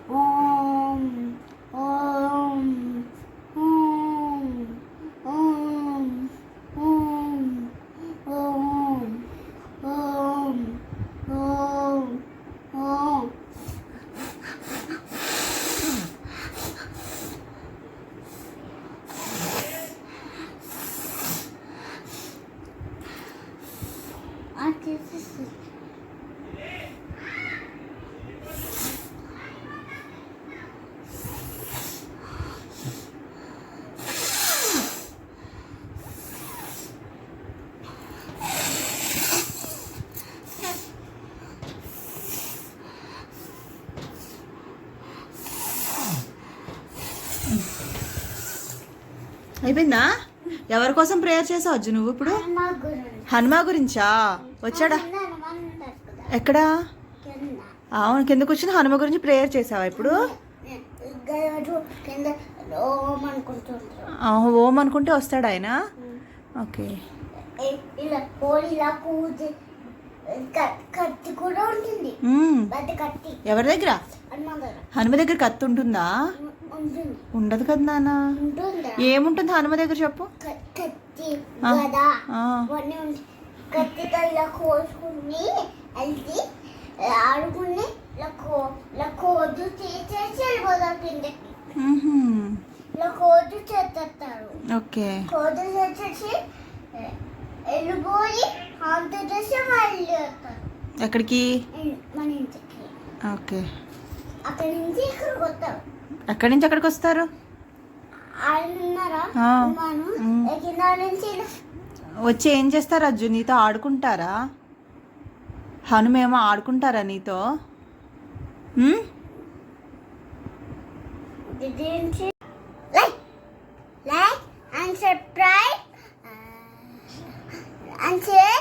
ఓం ఓం ఓం ఓం ఓం ఓం ఓం ఓం ఓం. అయిపోయిందా? ఎవరి కోసం ప్రేయర్ చేసావు అజ్జు నువ్వు ఇప్పుడు? హనుమా గురించా? వచ్చాడా? ఎక్కడా? అవును, కింద కూర్చుని హనుమ గురించి ప్రేయర్ చేసావా ఇప్పుడు? ఓం అనుకుంటే వస్తాడు ఆయన. ఓకే. ఎవరి దగ్గర? హనుమ దగ్గర కత్తి ఉంటుందా? ఉండదు కదా నాన్న. ఏముంటుంది హనుమ దగ్గర చెప్పు. కత్తితో ఇలా కోసుకుని వెళ్తే ఆడుకుని ఇలా కోదు చేసేసి వెళ్ళిపోతారు కిందకి. ఇలా కోదు చేస్తారు. ఓకే. కోదు చేసేసి వెళ్ళిపోయి అంత చేసి మళ్ళీ వస్తారు. ఎక్కడికి? మన ఇంటికి. ఓకే. అక్కడి నుంచి ఇక్కడికి వస్తారు. ఎక్కడి నుంచి ఎక్కడికి వస్తారు? వచ్చి ఏం చేస్తారు అజ్జు? నీతో ఆడుకుంటారా? హనుమేమో ఆడుకుంటారా నీతో? Like and subscribe and share.